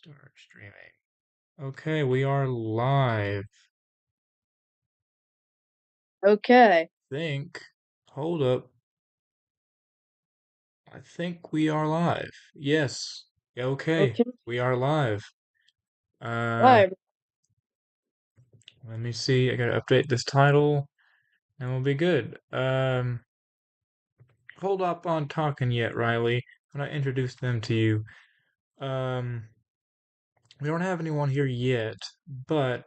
Start streaming. Okay, we are live. Okay. Think. Hold up. I think we are live. Yes. Okay, Okay. we are live. Uh, Bye. Let me see. I gotta update this title, and we'll be good. Hold up on talking yet, Riley. I'm gonna introduce them to you. Um, we don't have anyone here yet, but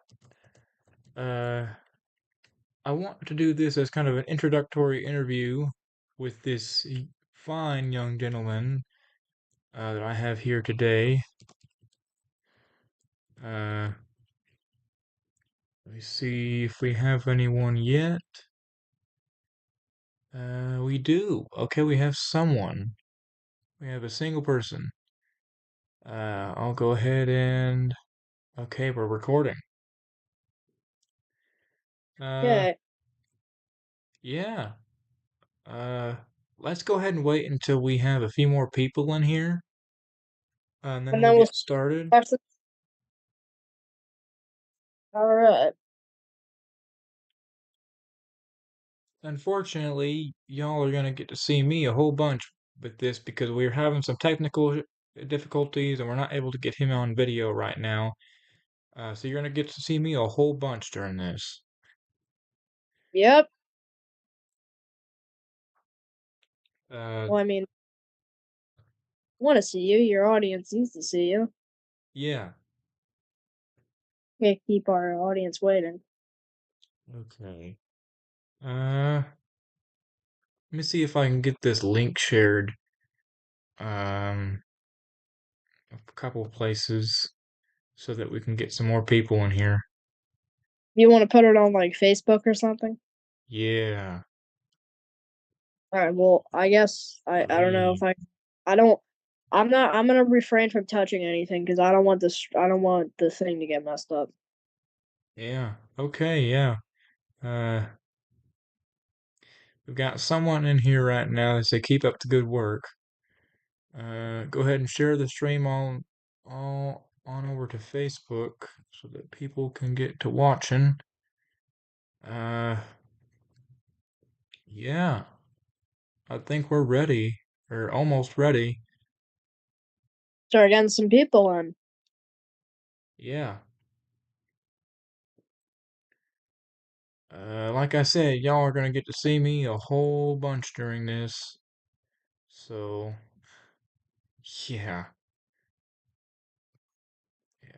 uh, I want to do this as kind of an introductory interview with this fine young gentleman that I have here today. Uh, Let me see if we have anyone yet. We do. Okay, we have someone. We have a single person. I'll go ahead and. Okay, we're recording. Uh, Okay. yeah. Uh, let's go ahead and wait until we have a few more people in here, and then And we'll then we'll get started. start the. All right. Unfortunately, y'all are gonna get to see me a whole bunch with this because we're having some technical difficulties and we're not able to get him on video right now. So you're gonna get to see me a whole bunch during this. Yep. Uh, Well, I mean, want to see you. Your audience needs to see you. yeah. Can't keep our audience waiting. Okay. Let me see if I can get this link shared. Um, a couple of places so that we can get some more people in here. You want to put it on like Facebook or something? Yeah. All right. Well, I guess I don't know if Great. I don't. I'm not. I'm gonna refrain from touching anything because I don't want this. I don't want the thing to get messed up. Yeah. Okay. Yeah. Uh, we've got someone in here right now that say keep up the good work. Go ahead and share the stream all on over to Facebook so that people can get to watching. Uh, yeah, I think we're ready, or almost ready. Start getting some people in. Yeah. Like I said, y'all are gonna get to see me a whole bunch during this. So, yeah, yeah.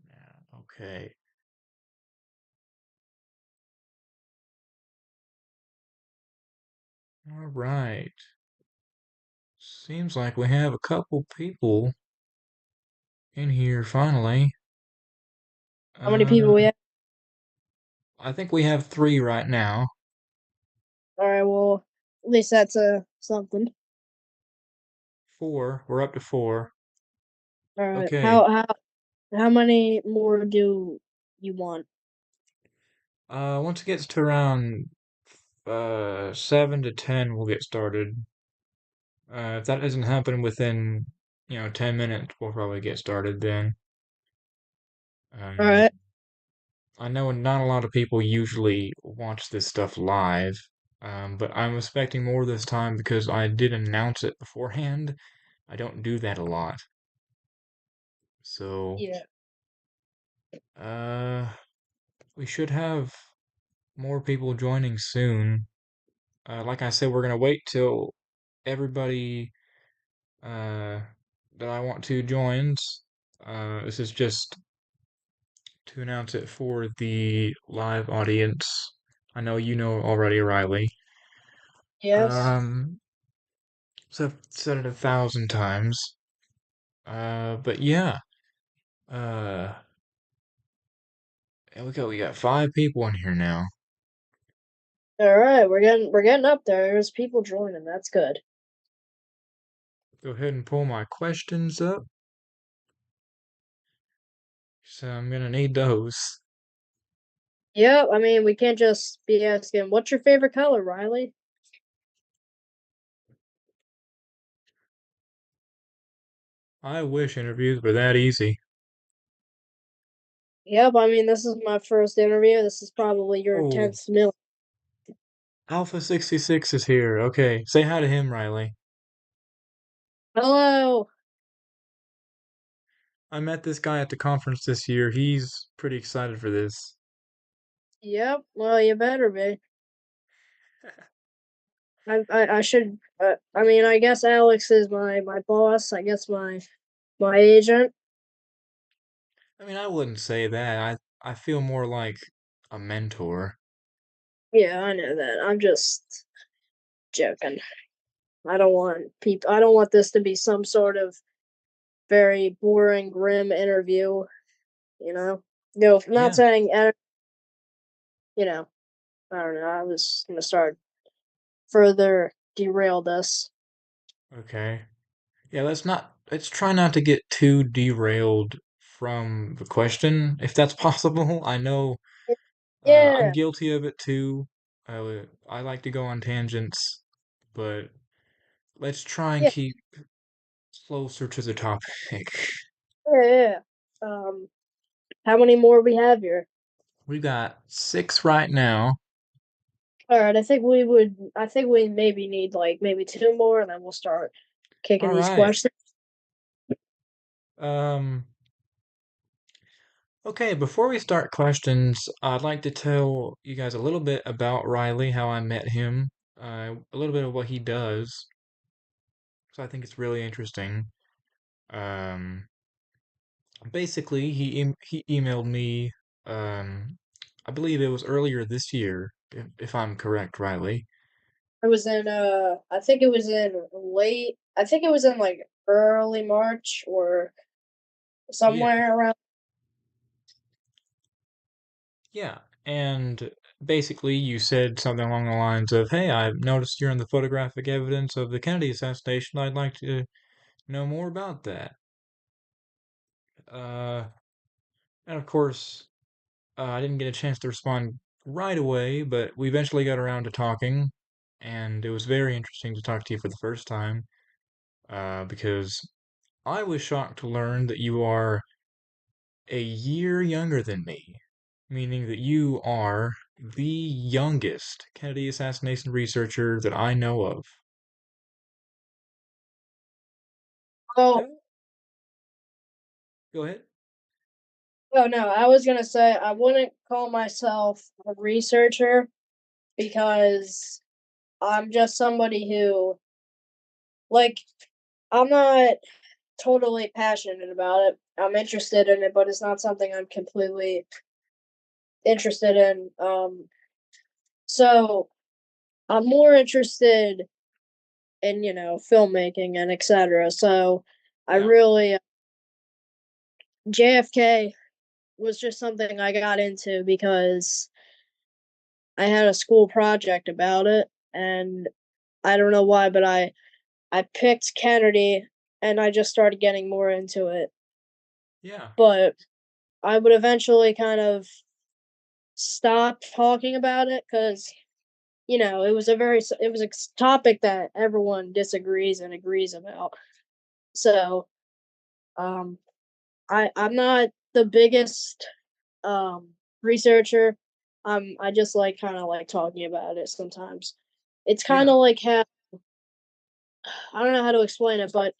Yeah, okay. All right. Seems like we have a couple people in here finally. How many Uh, people we have? I think we have three right now. All right. Well, at least that's something. Four. We're up to four. All right. Okay. How many more do you want? Once it gets to around 7 to 10, we'll get started. If that doesn't happen within 10 minutes, we'll probably get started then. All Um, right. I know not a lot of people usually watch this stuff live, but I'm expecting more this time because I did announce it beforehand. I don't do that a lot. So, Yeah. uh, we should have more people joining soon. Like I said, we're gonna wait till everybody uh, that I want to joins. This is just to announce it for the live audience. I know you know already, Riley. Yes. Um, so I've said it 1,000 times. But yeah. Uh, and we got 5 people in here now. All right. We're getting up there. There's people joining. That's good. Go ahead and pull my questions up. So I'm gonna need those. Yep, I mean, we can't just be asking, what's your favorite color, Riley? I wish interviews were that easy. Yep, I mean, this is my first interview. This is probably your Oh, 10th million. Alpha 66 is here. Okay, say hi to him, Riley. Hello. I met this guy at the conference this year. He's pretty excited for this. Yep, well, you better be. I should, I mean, I guess Alex is my boss. I guess my agent. I mean, I wouldn't say that. I feel more like a mentor. Yeah, I know that. I'm just joking. I don't want this to be some sort of very boring, grim interview, you know? No, not Yeah, saying, you know, I don't know. I was gonna start further derail this. okay. Yeah, let's try not to get too derailed from the question, if that's possible. I know I'm Yeah, guilty of it too. I like to go on tangents, but let's try and yeah, keep closer to the topic. yeah. How many more we have here? We got six right now. All right, I think we maybe need like maybe two more, and then we'll start kicking All these right. questions. Um, okay, before we start questions, I'd like to tell you guys a little bit about Riley, how I met him, a little bit of what he does. So I think it's really interesting. Um, Basically, he emailed me, um, I believe it was earlier this year, if I'm correct, Riley. It was in I think it was in late I think it was in like early March or Yeah, somewhere around. yeah. And basically, you said something along the lines of, "Hey, I've noticed you're in the photographic evidence of the Kennedy assassination. I'd like to know more about that." Uh, and of course, I didn't get a chance to respond right away, but we eventually got around to talking, and it was very interesting to talk to you for the first time, because I was shocked to learn that you are a year younger than me, meaning that you are the youngest Kennedy assassination researcher that I know of. Oh, Go ahead. oh no, I was gonna say I wouldn't call myself a researcher because I'm just somebody who like I'm not totally passionate about it. I'm interested in it, but it's not something I'm completely interested in. So I'm more interested in, filmmaking and etc. So I Yeah, really JFK was just something I got into because I had a school project about it, and I don't know why, but I picked Kennedy and I just started getting more into it. yeah, But I would eventually kind of stop talking about it because it was a topic that everyone disagrees and agrees about. So um, I'm not the biggest researcher. I just like kind of like talking about it sometimes. It's kind yeah, of like how I don't know how to explain it, but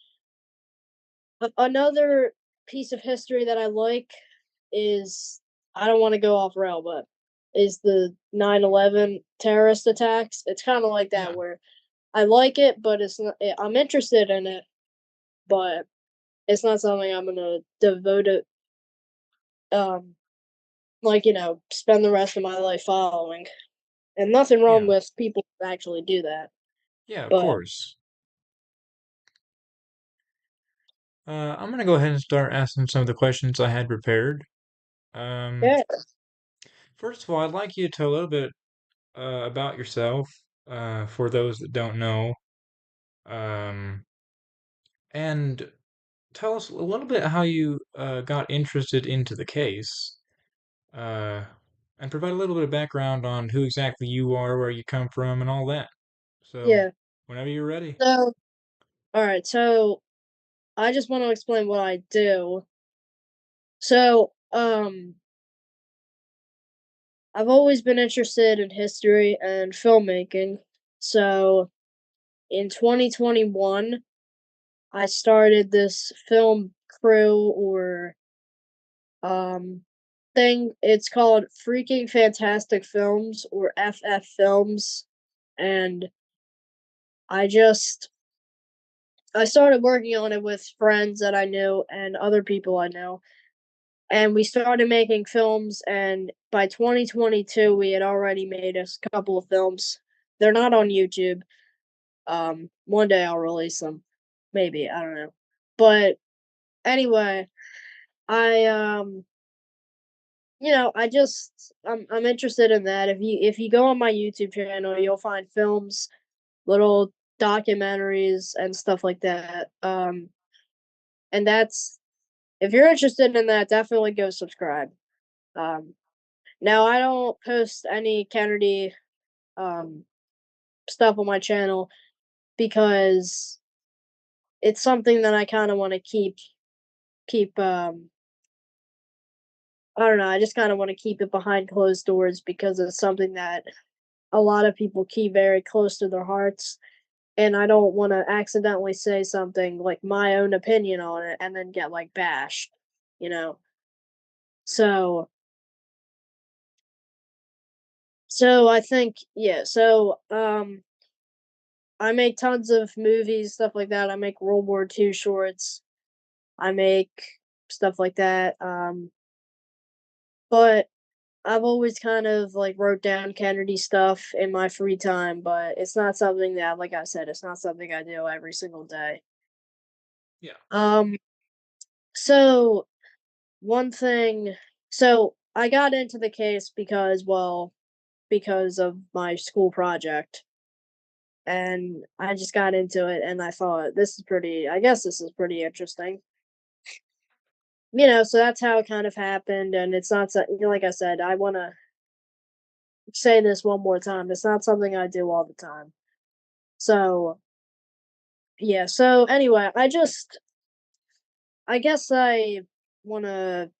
another piece of history that I like is I don't want to go off rail, but is the 9/11 terrorist attacks. It's kind of like that yeah, where I like it, but it's not. I'm interested in it, but it's not something I'm gonna devote it. Um, spend the rest of my life following. And nothing wrong yeah, with people who actually do that, yeah, of but course. I'm gonna go ahead and start asking some of the questions I had prepared. Um, yeah. First of all, I'd like you to tell a little bit about yourself, for those that don't know, um, and tell us a little bit how you got interested into the case, uh, and provide a little bit of background on who exactly you are, where you come from, and all that. So, Yeah. whenever you're ready. So, all right. So, I just want to explain what I do. So, I've always been interested in history and filmmaking. So, in 2021, I started this film crew or um thing. It's called Freaking Fantastic Films or FF Films, and I just I started working on it with friends that I knew and other people I know. And we started making films, and by 2022 we had already made couple of films. They're not on YouTube. One day I'll release them. Maybe, I don't know. But anyway, I I'm interested in that. If you go on my YouTube channel, you'll find films, little documentaries and stuff like that. And that's if you're interested in that, definitely go subscribe. Um Now I don't post any Kennedy um stuff on my channel because it's something that I kind of want to keep I don't know, I just kind of want to keep it behind closed doors because it's something that a lot of people keep very close to their hearts, and I don't want to accidentally say something like my own opinion on it and then get like bashed, you know. So I think yeah, I make tons of movies, stuff like that. I make World War II shorts. I make stuff like that. But I've always kind of like wrote down Kennedy stuff in my free time, but it's not something that, like I said, it's not something I do every single day. Yeah. Um, so one thing, so I got into the case because, well, because of my school project, and I just got into it, and I thought I guess this is pretty interesting. So that's how it kind of happened, and it's not so, like I said, I want to say this one more time. It's not something I do all the time. So yeah. So anyway, I guess I want to.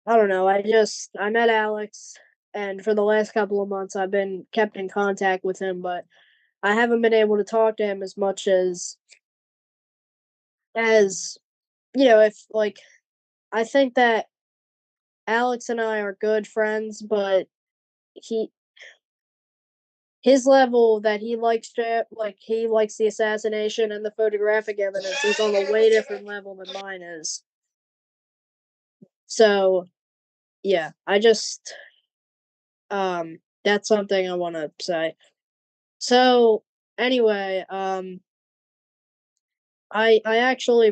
I don't know. I met Alex, and for the last couple of months, I've been kept in contact with him, but I haven't been able to talk to him as much as if like I think that Alex and I are good friends, but he his level that he likes the assassination and the photographic evidence is on a way different level than mine is. So yeah, that's something I want to say. So anyway, I actually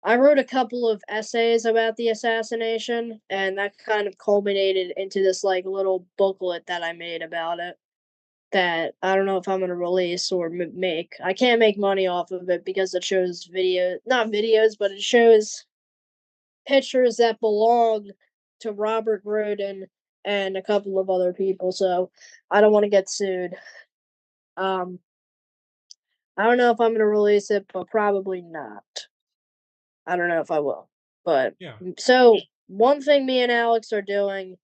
I wrote a couple of essays about the assassination, and that kind of culminated into this like little booklet that I made about it. That I don't know if I'm gonna release or make. I can't make money off of it because it shows not videos, but it shows pictures that belong to Robert Groden and a couple of other people. So I don't want to get sued. Um, I don't know if I'm gonna release it, but probably not. I don't know if I will. But Yeah. one thing me and Alex are doing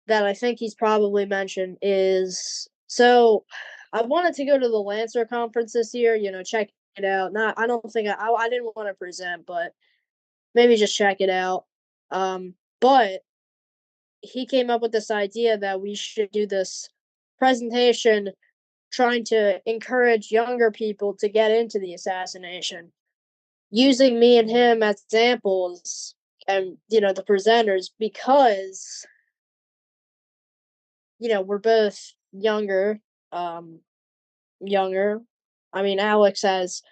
that I think he's probably mentioned is I wanted to go to the Lancer conference this year, check it out. Not I don't think I didn't want to present, but maybe just check it out. But he came up with this idea that we should do this presentation trying to encourage younger people to get into the assassination using me and him as examples and the presenters because we're both um younger. I mean, Alex has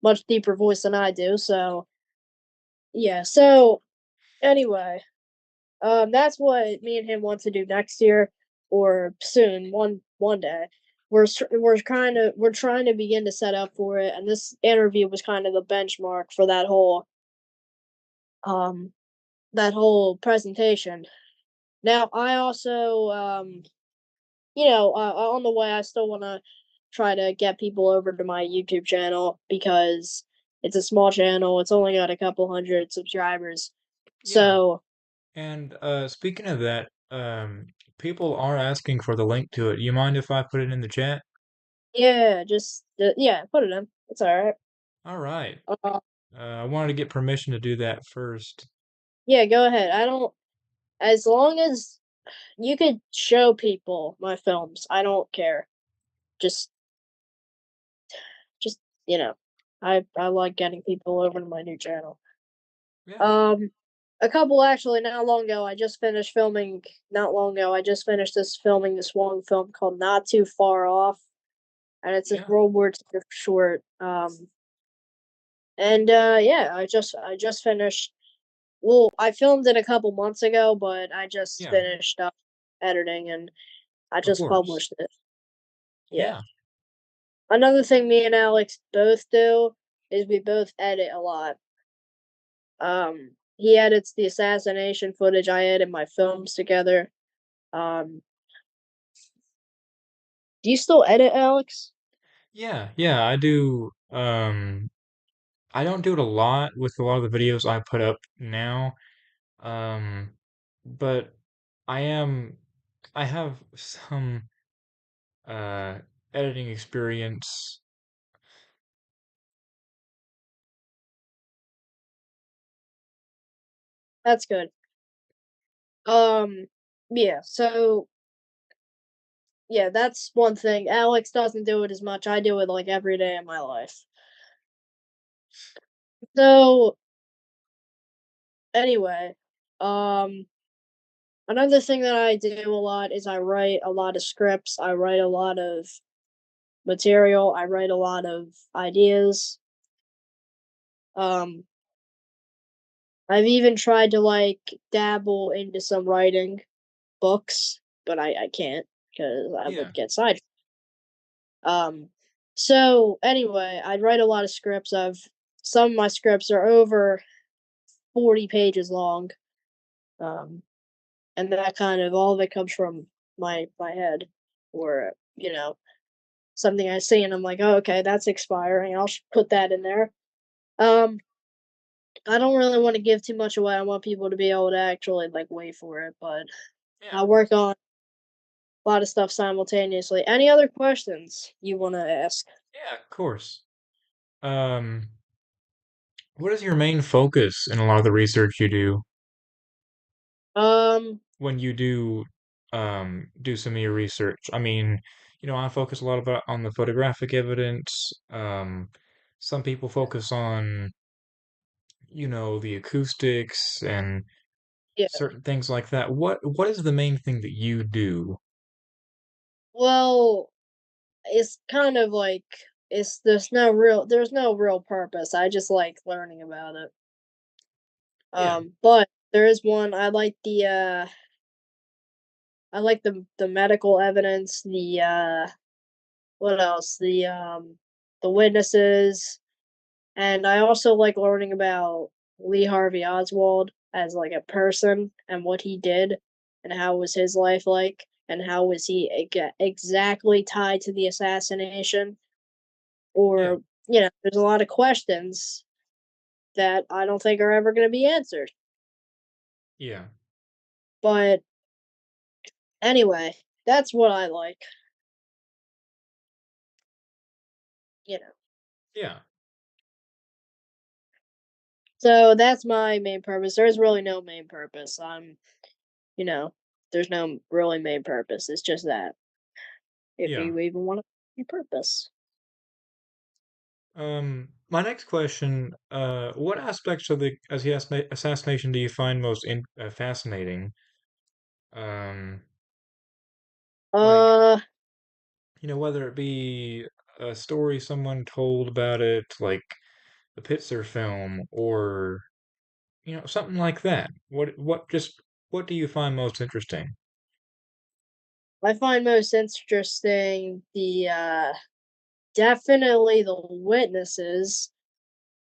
much deeper voice than I do, so yeah. So anyway, that's what me and him want to do next year or soon, one day. we're trying to begin to set up for it, and this interview was kind of the benchmark for um that whole presentation. Now I also on the way I still want to try to get people over to my YouTube channel because it's a small channel. It's only got a couple hundred subscribers. Yeah. So, And speaking of that, people are asking for the link to it. You mind if I put it in the chat? yeah, just yeah, put it in. It's all right. All right. Uh, I wanted to get permission to do that first. yeah, go ahead. I don't as long as you could show people my films, I don't care. Just just, you know, I like getting people over to my new channel. Yeah. Um, a couple actually not long ago, I just finished filming not long ago, I just finished this one film called Not Too Far Off, and it's this Yeah. World War II short. And yeah, I just finished. Well, I filmed it a couple months ago, but I just Yeah. finished up editing and I Of just course. published it. Yeah. Yeah. Another thing me and Alex both do is we both edit a lot. He edits the assassination footage. I edit my films together. Um, do you still edit, Alex? Yeah. Yeah. I do. I don't do it a lot with a lot of the videos I put up now. Um, but I am. I have some uh editing experience. That's good. Um, yeah. So yeah, that's one thing. Alex doesn't do it as much. I do it like every day of my life. So anyway, um, another thing that I do a lot is I write a lot of scripts. I write a lot of material. I write a lot of ideas. Um, I've even tried to like dabble into some writing books, but I can't because I Yeah. would get sidetracked. Um, so anyway, I write a lot of scripts. Some of my scripts are over 40 pages long. Um, and that kind of all of it comes from my head, or something I see and I'm like, oh, okay, that's expiring. I'll put that in there. Um, I don't really want to give too much away. I want people to be able to actually like wait for it, but Yeah. I work on a lot of stuff simultaneously. Any other questions you want to ask? Yeah. Of course. Um, what is your main focus in a lot of the research you do Um, when you do some of your research? I mean, I focus a lot about on the photographic evidence. Some people focus on, the acoustics and yeah. certain things like that. What is the main thing that you do? Well, it's kind of like there's no real purpose. I just like learning about it. Yeah. But there is one I like the medical evidence, what else? The witnesses, and I also like learning about Lee Harvey Oswald as like a person and what he did and how was his life like and how was he exactly tied to the assassination, Yeah. or there's a lot of questions that I don't think are ever going to be answered. Yeah. But anyway, that's what I like, you know. Yeah. So that's my main purpose. There's really no main purpose. You know, there's no really main purpose. It's just that if Yeah. you even want to purpose. My next question, what aspects of the assassination do you find most fascinating? Um, like, Uh, whether it be a story someone told about it, like the Pitzer film, or, something like that. What do you find most interesting? I find most interesting the definitely the witnesses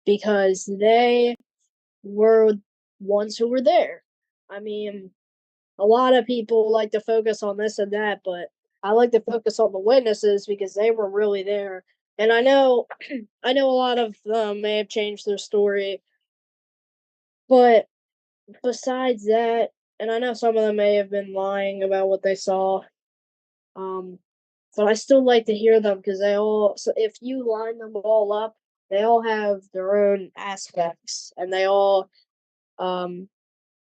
because they were ones who were there. I mean, a lot of people like to focus on this and that, but I like to focus on the witnesses because they were really there. And I know I know a lot of them may have changed their story, but besides that, and I know some of them may have been lying about what they saw, um, but I still like to hear them because they all. So if you line them all up, they all have their own aspects, and um,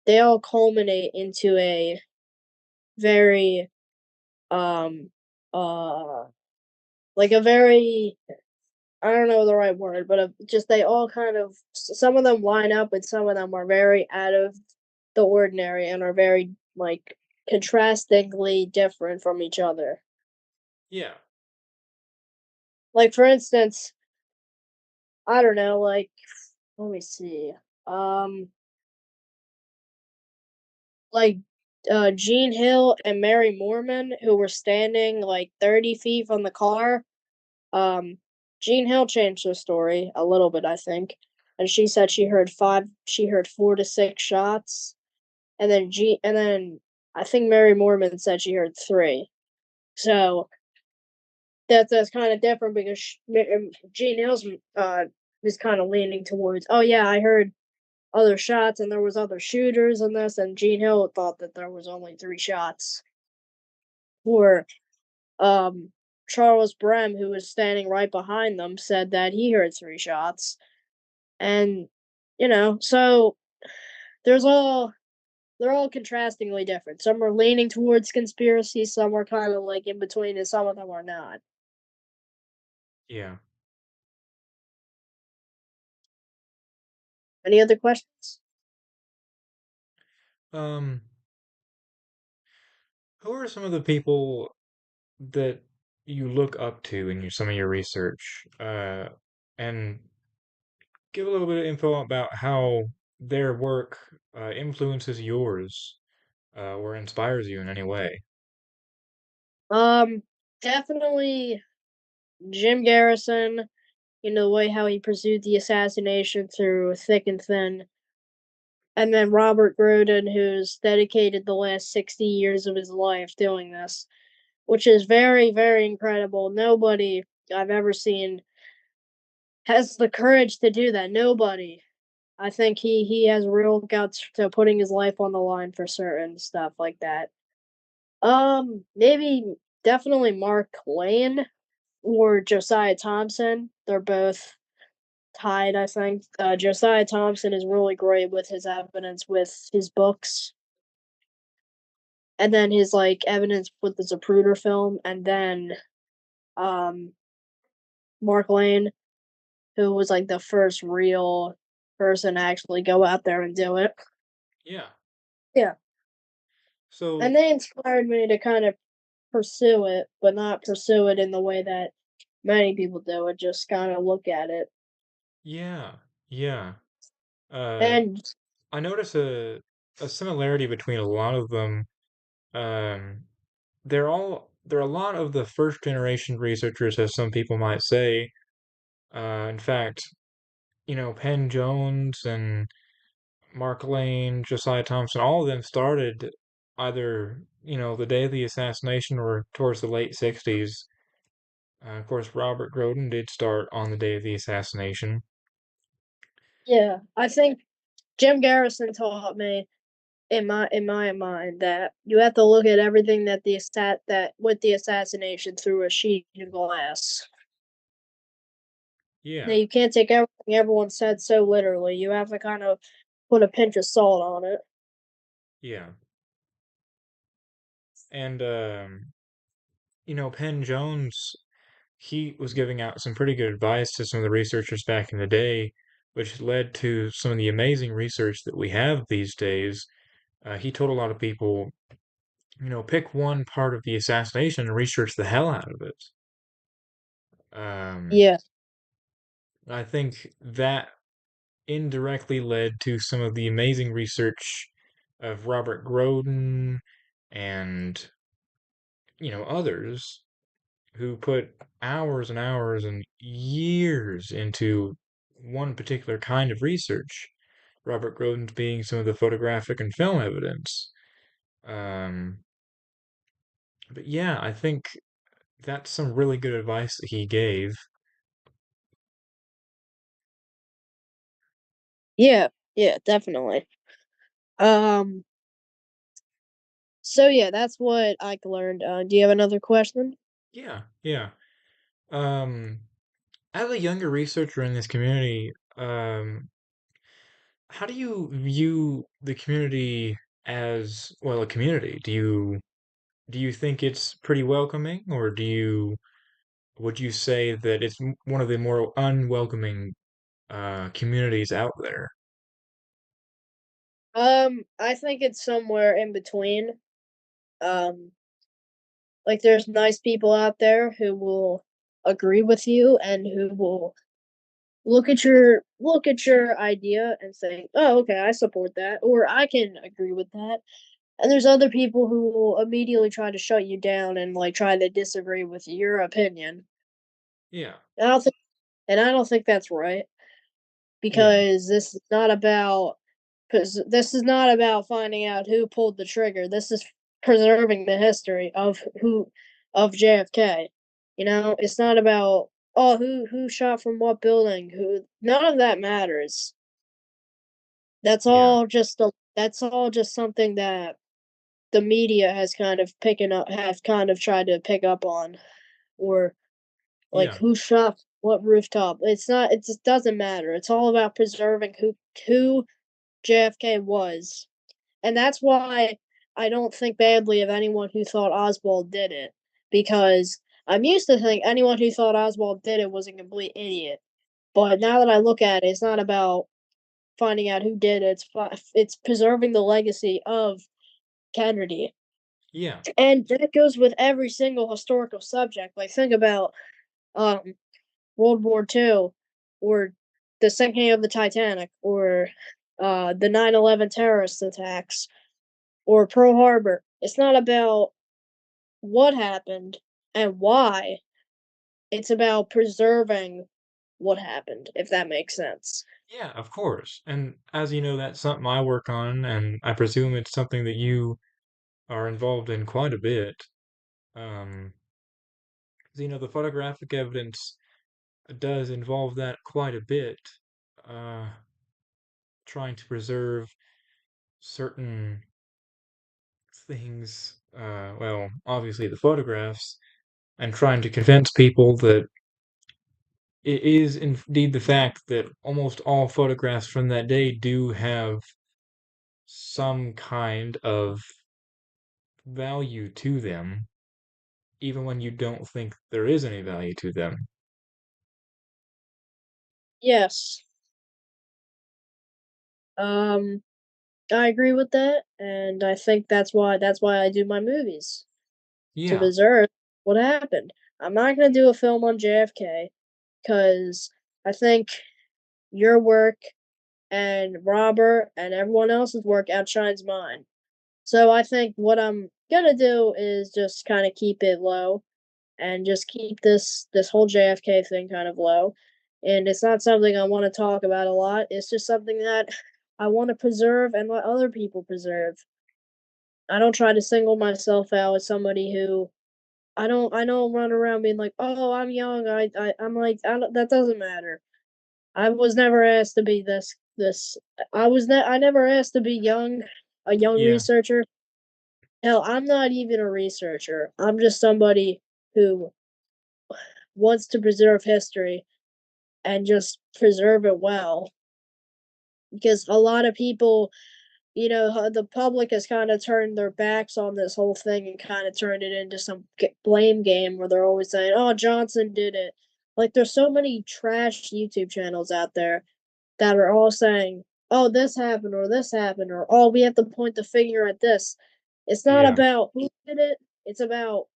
they all culminate into a very um uh like a very, I don't know the right word, but just they all kind of some of them line up and some of them are very out of the ordinary and are very like contrastingly different from each other. Yeah. Like for instance, I don't know, like let me see. Um like Gene Hill and Mary Mormon who were standing like 30 feet from the car. Jean Hill changed her story a little bit, I think, and she said she heard 4 to 6 shots, and then I think Mary Mormon said she heard 3. So, that's kinda different because Jean Hill's, is kinda leaning towards, "Oh, yeah, I heard other shots and there was other shooters in this," and Jean Hill thought that there was only 3 shots. Or, um, Charles Brem, who was standing right behind them, said that he heard 3 shots. And, so there's all they're all contrastingly different. Some are leaning towards conspiracy, some are kinda, like, in between, and some of them are not. Yeah. Any other questions? Um, who are some of the people that you look up to in some of your research? And give a little bit of info about how their work influences yours or inspires you in any way. Um, Definitely Jim Garrison, the way how he pursued the assassination through thick and thin, and then Robert Groden, who's dedicated the last 60 years of his life doing this, which is very, very incredible. Nobody I've ever seen has the courage to do that. Nobody. I think he has real guts to putting his life on the line for certain stuff like that. Maybe definitely Mark Lane or Josiah Thompson. They're both tied, I think. Josiah Thompson is really great with his evidence with his books, and then his like evidence with the Zapruder film, and then um Mark Lane, who was like the first real person to actually go out there and do it. Yeah. Yeah. And So, they inspired me to kind of pursue it, but not pursue it in the way that many people do it, just kind of look at it. yeah, yeah. Uh, And I notice a similarity between a lot of them. Um, they're a lot of the first generation researchers, as some people might say. In fact, Penn Jones and Mark Lane, Josiah Thompson, all of them started either, the day of the assassination or towards the late 60s. Of course, Robert Groden did start on the day of the assassination. yeah, I think Jim Garrison taught me in my mind that you have to look at everything that with the assassination through a sheet of glass. Now Yeah, you can't take everything everyone said so literally. You have to kind of put a pinch of salt on it. yeah. And, Penn Jones, he was giving out some pretty good advice to some of the researchers back in the day, which led to some of the amazing research that we have these days. He told a lot of people, pick one part of the assassination and research the hell out of it. Um, Yeah, I think that indirectly led to some of the amazing research of Robert Groden and others who put hours and hours and years into one particular kind of research. Robert Groden's being some of the photographic and film evidence. Um, but yeah, I think that's some really good advice that he gave. Yeah, yeah, definitely. Um, so yeah, that's what I learned. Do you have another question? Yeah, yeah. Um, as a younger researcher in this community, how do you view the community as, well, a community? Do you think it's pretty welcoming, or would you say that it's one of the more unwelcoming communities out there? I think it's somewhere in between. Um, like there's nice people out there who will agree with you and who will look at your idea and say, "Oh, okay, I support that," or "I can agree with that." And there's other people who will immediately try to shut you down and like try to disagree with your opinion. Yeah, And I don't think, and I don't think that's right yeah, because this is not about finding out who pulled the trigger. This is preserving the history of JFK. It's not about who shot from what building. Who None of that matters. yeah, That's all just something that the media has kind of tried to pick up on, or like yeah, who shot what rooftop. It's not. It just doesn't matter. It's all about preserving who JFK was. And that's why I don't think badly of anyone who thought Oswald did it, because I'm used to think anyone who thought Oswald did it was a complete idiot. But now that I look at it, it's not about finding out who did it. It's preserving the legacy of Kennedy, yeah, and that goes with every single historical subject. Like think about um World War II, or the sinking of the Titanic, or the 9/11 terrorist attacks, or Pearl Harbor. It's not about what happened and why. It's about preserving what happened, if that makes sense. yeah, of course. And as you know, that's something I work on, and I presume it's something that you are involved in quite a bit. Um, 'Cause, the photographic evidence does involve that quite a bit. Uh, Trying to preserve certain things, well, obviously the photographs, and trying to convince people that it is indeed the fact that almost all photographs from that day do have some kind of value to them, even when you don't think there is any value to them. Yes. Um I agree with that, and I think that's why I do my movies, to Yeah, preserve what happened. I'm not gonna do a film on JFK because I think your work and Robert and everyone else's work outshines mine. So I think what I'm gonna do is just kind of keep it low and just keep this whole JFK thing kind of low. And it's not something I want to talk about a lot. It's just something that I want to preserve and let other people preserve. I don't try to single myself out as somebody who I don't run around being like, "Oh, I'm young." I'm like, that doesn't matter. I was never asked to be this. I never asked to be a young yeah, researcher. Hell, I'm not even a researcher. I'm just somebody who wants to preserve history and just preserve it well. Because a lot of people, the public has kind of turned their backs on this whole thing and kind of turned it into some blame game where they're always saying, "Oh, Johnson did it." Like, there's so many trash YouTube channels out there that are all saying, "Oh, this happened," or "Oh, we have to point the finger at this." It's not yeah, about who did it. It's about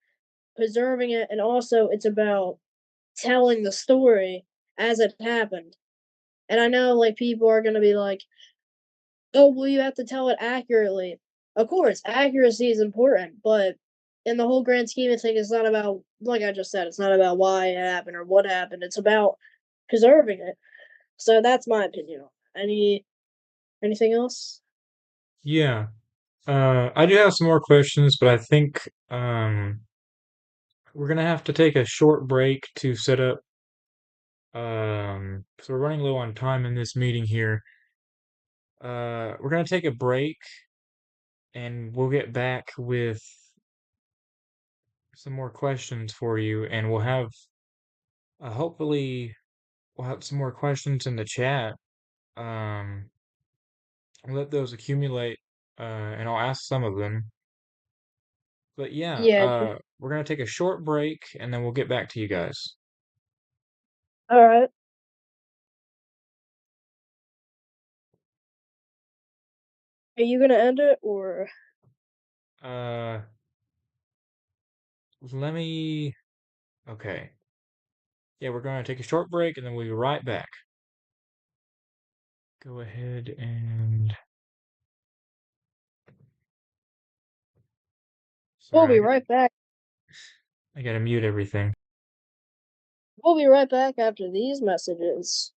preserving it, and also it's about telling the story as it happened. And I know like people are gonna be like, "Oh, well, you have to tell it accurately." Of course, accuracy is important, but in the whole grand scheme of things, it's not about, like I just said, it's not about why it happened or what happened. It's about preserving it. So that's my opinion. Anything else? Yeah. I do have some more questions, but I think we're gonna have to take a short break to set up. So we're running low on time in this meeting here. We're gonna take a break, and we'll get back with some more questions for you, and we'll have hopefully we'll have some more questions in the chat. Um, let those accumulate, and I'll ask some of them. But yeah, Yeah. we're gonna take a short break, and then we'll get back to you guys. All right. Are you gonna end it or? Uh, let me. Okay. Yeah, we're gonna take a short break, and then we'll be right back. Go ahead and. We'll Sorry, be right back. I gotta mute everything. We'll be right back after these messages.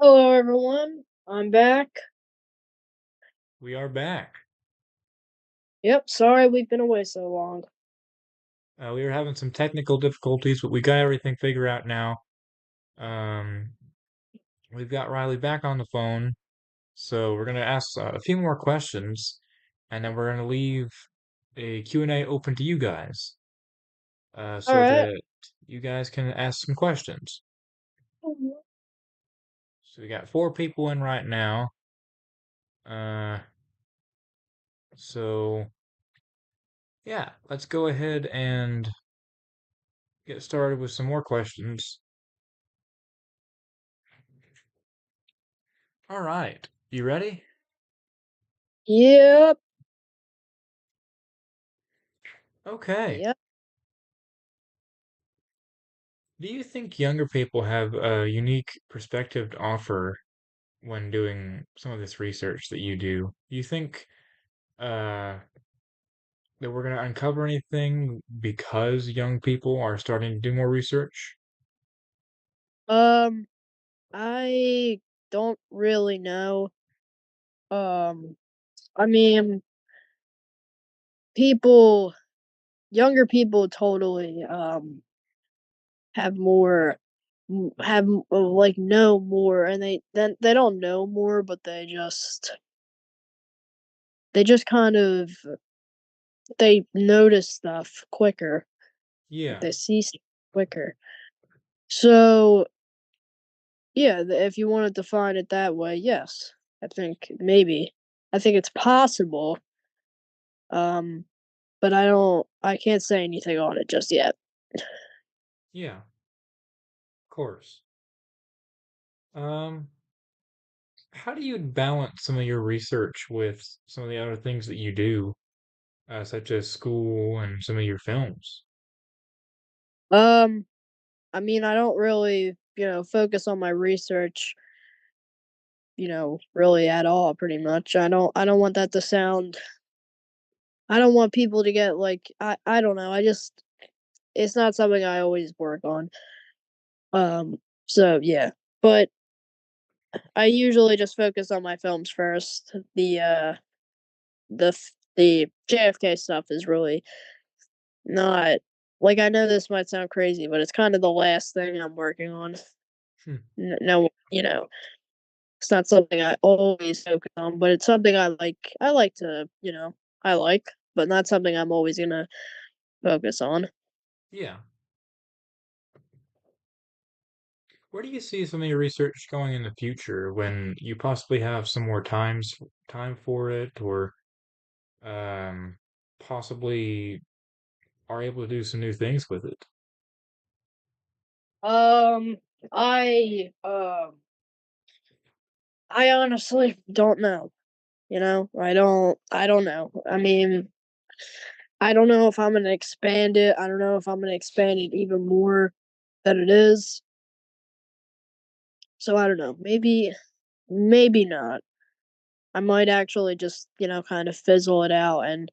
Hello, everyone. I'm back. We are back. Yep, sorry we've been away so long. We were having some technical difficulties, but we got everything figured out now. Um, we've got Riley back on the phone, so we're gonna ask a few more questions, and then we're gonna leave a Q&A open to you guys, All so right. that you guys can ask some questions. So we got four people in right now. Uh, so yeah, let's go ahead and get started with some more questions. All right, you ready? Yep. Okay. Yep. Do you think younger people have a unique perspective to offer when doing some of this research that you do? Do you think uh, that we're going to uncover anything because young people are starting to do more research? Um, I don't really know. Um, I mean, people, younger people totally have more like know more, and they don't know more, but they just kind of they notice stuff quicker. Like Yeah, they see stuff quicker. So yeah, if you want to define it that way, yes. I think maybe. I think it's possible. Um, but I can't say anything on it just yet. yeah, of course. Um, how do you balance some of your research with some of the other things that you do, such as school and some of your films? Um, I mean, I don't really, focus on my research, really at all pretty much. I don't want that to sound I don't want people to get like I don't know. I just it's not something I always work on. So yeah. But I usually just focus on my films first. The JFK stuff is really not like I know this might sound crazy, but it's kind of the last thing I'm working on. Hmm, No, it's not something I always focus on, but it's something I like. I like to, I like, but not something I'm always gonna focus on. yeah. Where do you see some of your research going in the future when you possibly have some more time for it, or um, possibly are able to do some new things with it? Um, I um, I honestly don't know. I don't know. I mean, I don't know if I'm gonna expand it. I don't know if I'm gonna expand it even more than it is. So I don't know. Maybe not. I might actually just, kind of fizzle it out and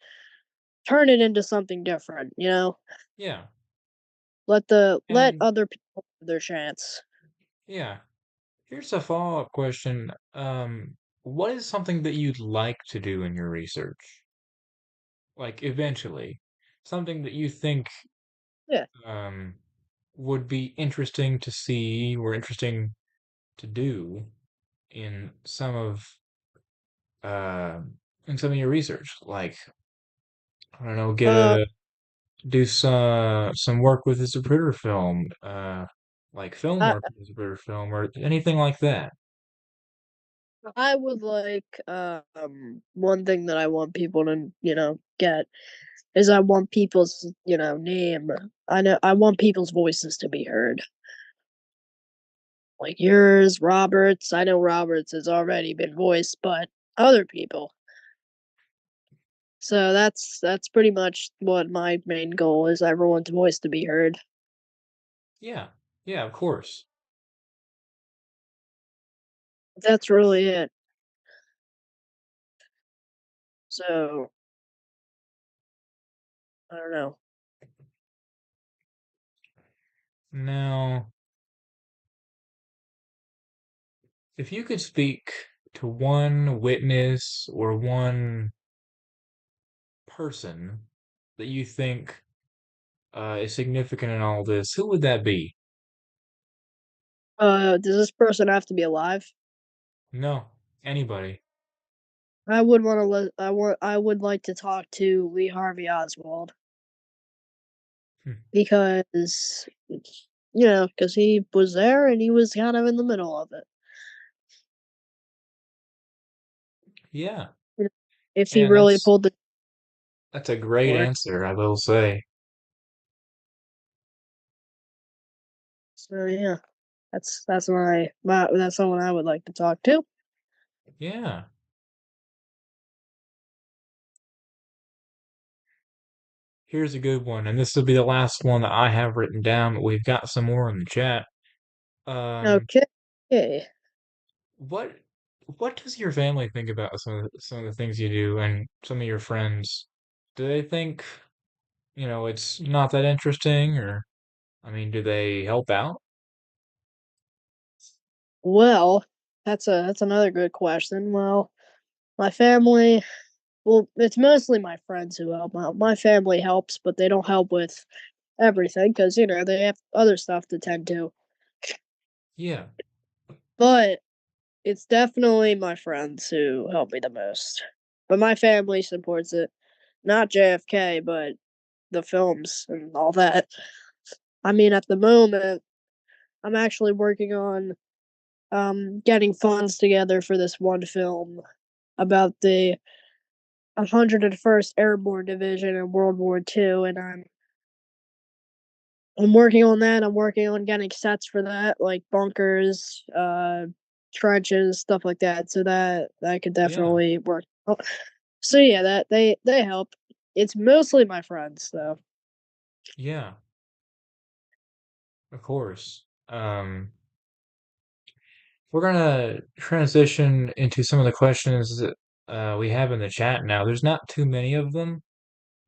turn it into something different. Yeah, Let and other people have their chance. yeah. Here's a follow-up question. What is something that you'd like to do in your research? Like eventually, something that you think Yeah. um would be interesting to see or interesting to do in some of uh, in some of your research. Like, I don't know, Uh, do some work with a Zapruder film, like film I work with a Zapruder film, or anything like that. I would like one thing that I want people to, get is I want people's, name. I want people's voices to be heard. Like yours, Roberts. I know Roberts has already been voiced, but other people. So that's pretty much what my main goal is, everyone's voice to be heard. Yeah, yeah, of course. That's really it. So, I don't know. Now, If you could speak to one witness or one person that you think is significant in all this, who would that be? Does this person have to be alive? No, anybody. I would want to. I would like to talk to Lee Harvey Oswald Hmm. because because he was there and he was kind of in the middle of it. Yeah, You know, if he and really that's pulled the that's a great trigger. answer, I will say. So yeah, that's that's someone I would like to talk to. Yeah. Here's a good one, and this will be the last one that I have written down, but we've got some more in the chat. Um, Okay. Okay. what what does your family think about some of the things you do and some of your friends? Do they think, it's not that interesting, or I mean, do they help out? Well, that's another good question. Well, my family. Well, it's mostly my friends who help out. My family helps, but they don't help with everything because they have other stuff to tend to. Yeah, But it's definitely my friends who help me the most. But my family supports it. Not JFK, but the films and all that. I mean, at the moment, I'm actually working on getting funds together for this one film about the 101st Airborne Division in World War II, and I'm working on that. I'm working on getting sets for that, like bunkers, trenches, stuff like that. So that could yeah, definitely work. So yeah, that they help. It's mostly my friends though. yeah, of course. We're gonna transition into some of the questions that we have in the chat now. There's not too many of them,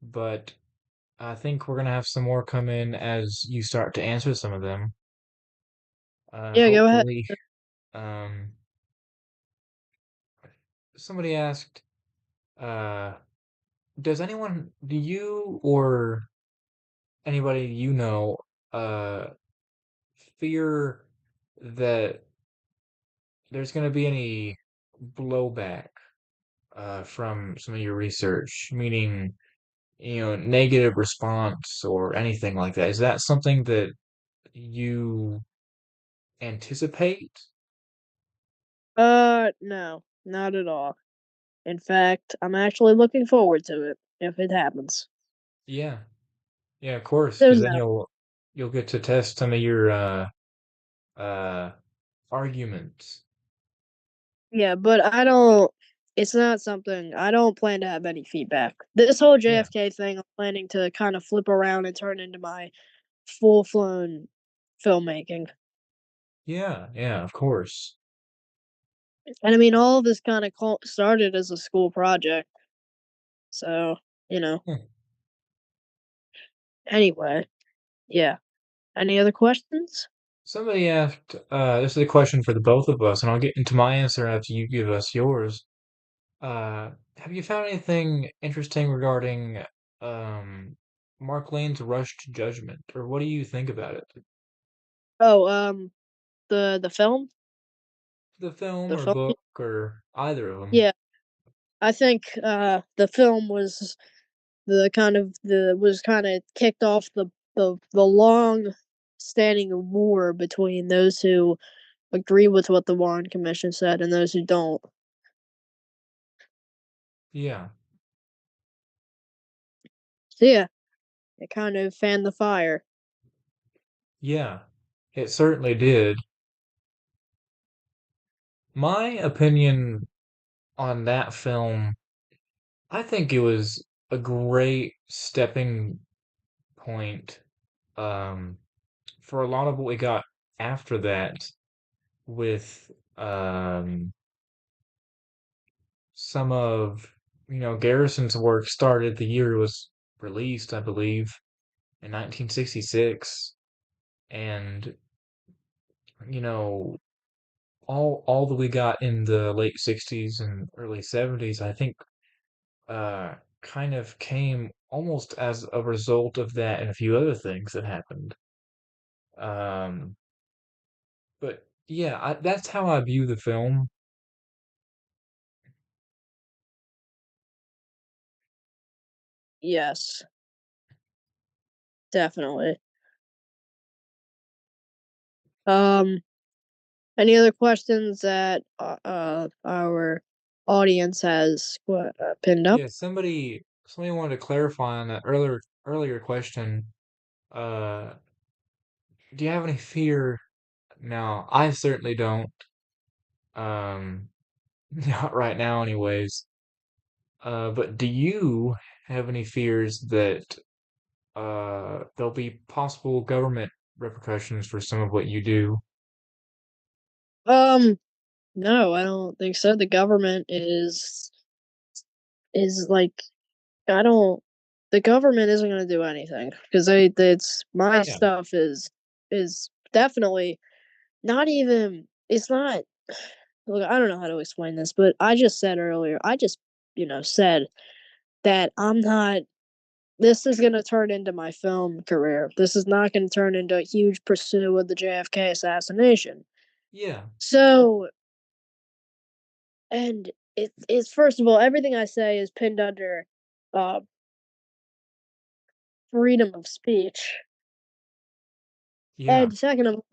but I think we're gonna have some more come in as you start to answer some of them. Yeah, go ahead. Hopefully. Um, somebody asked, uh, do you or anybody you know, uh, fear that there's gonna be any blowback, from some of your research, meaning, negative response or anything like that? Is that something that you anticipate? No, not at all. In fact, I'm actually looking forward to it if it happens. Yeah. Yeah, of course, because There's then no. you'll get to test some of your uh arguments. Yeah, but I don't. It's not something I don't plan to have any feedback. This whole Yeah. JFK thing, I'm planning to kind of flip around and turn into my full flown filmmaking. Yeah, yeah, of course. And I mean, all of this kind of started as a school project. So, you know, Hmm. anyway, yeah. Any other questions? Somebody asked, this is a question for the both of us, and I'll get into my answer after you give us yours. Have you found anything interesting regarding um Mark Lane's Rush to Judgment, or what do you think about it? Oh, the film? The film The or film? book or either of them? Yeah, I think the film was the kind of the was kind of kicked off the long standing war between those who agree with what the Warren Commission said and those who don't. Yeah, So yeah, it kind of fanned the fire. yeah, it certainly did. My opinion on that film, I think it was a great stepping point, um, for a lot of what we got after that with some of Garrison's work started the year it was released, I believe, in 1966, and you know all that we got in the late 60s and early 70s, I think kind of came almost as a result of that and a few other things that happened. Um, but yeah, that's how I view the film. Yes, definitely. Um, any other questions that our audience has pinned up? Yeah, somebody wanted to clarify on that earlier question. Uh, do you have any fear? No, I certainly don't. Um, not right now, anyways. But do you have any fears that there'll be possible government repercussions for some of what you do? Um, no, I don't think so. The government is like I don't. The government isn't going to do anything because it's my Yeah, stuff is definitely not even. It's not. Look, I don't know how to explain this, but I just said earlier. I just said that I'm not. This is going to turn into my film career. This is not going to turn into a huge pursuit of the JFK assassination. yeah, So, and it's first of all, everything I say is pinned under uh, freedom of speech. yeah, And second of all,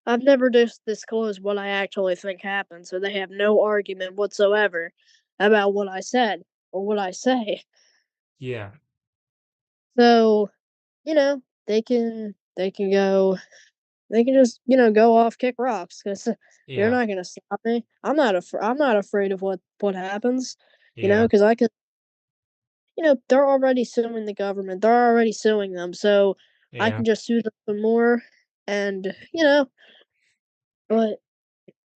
I've never disclosed what I actually think happened, so they have no argument whatsoever about what I said or what I say. yeah, So, you know, they can go they can just, go off kick rocks cuz they're yeah, not going to stop me. I'm not afraid of what happens, yeah, cuz I could, they're already suing the government. They're already suing them. So, I yeah, can just sue them some more and, but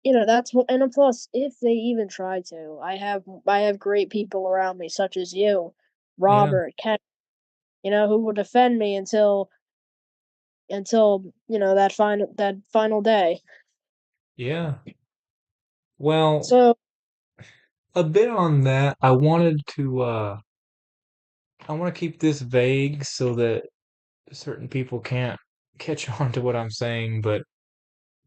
that's what, and plus, if they even try to, I have great people around me, such as you, yeah, Robert, Ken, who will defend me until that final day. yeah. Well, So a bit on that, I want to keep this vague so that certain people can't catch on to what I'm saying, but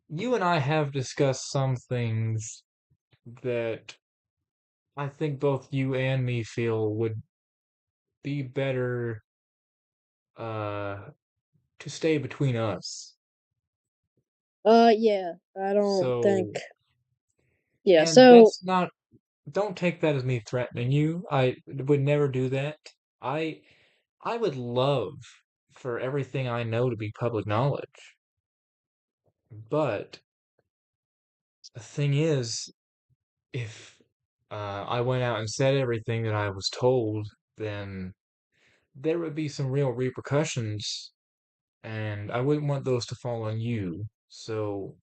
you and I have discussed some things that I think both you and me feel would be better uh to stay between us. yeah, I don't think So, yeah, and so that's not, don't take that as me threatening you. I would never do that. I I would love for everything I know to be public knowledge. But the thing is, if I went out and said everything that I was told, then there would be some real repercussions, and I wouldn't want those to fall on you. So,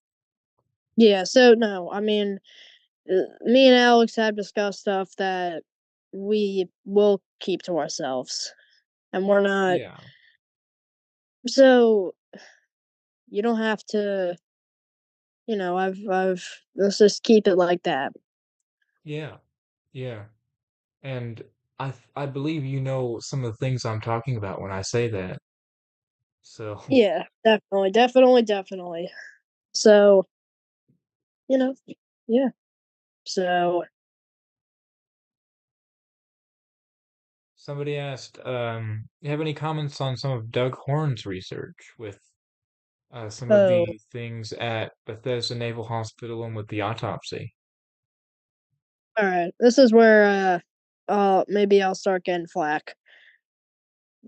yeah, so no, I mean, me and Alex have discussed stuff that we will keep to ourselves, and we're not yeah, so you don't have to, I've let's just keep it like that. yeah, yeah. And I believe you know some of the things I'm talking about when I say that. So, Yeah, definitely, definitely, definitely. So, you know, yeah. So, somebody asked, you have any comments on some of Doug Horn's research with some of oh, the things at Bethesda Naval Hospital and with the autopsy? all right. This is where maybe I'll start getting flack.